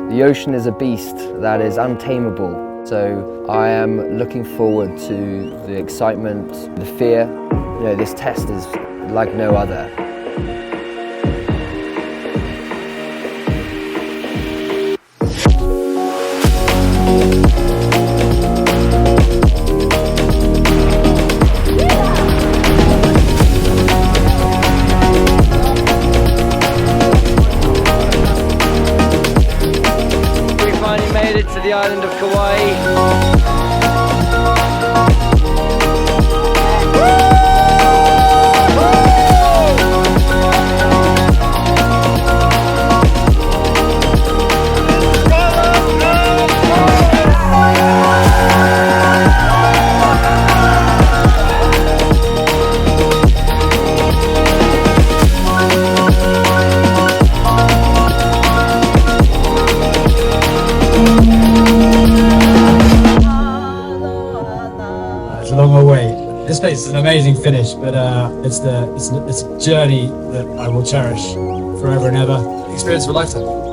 The ocean is a beast that is untamable, so I am looking forward to the excitement, the fear. You know, this test is like no other. To the island of Kauai. It's a long way. This place is an amazing finish, but it's a journey that I will cherish forever and ever. Experience of a lifetime.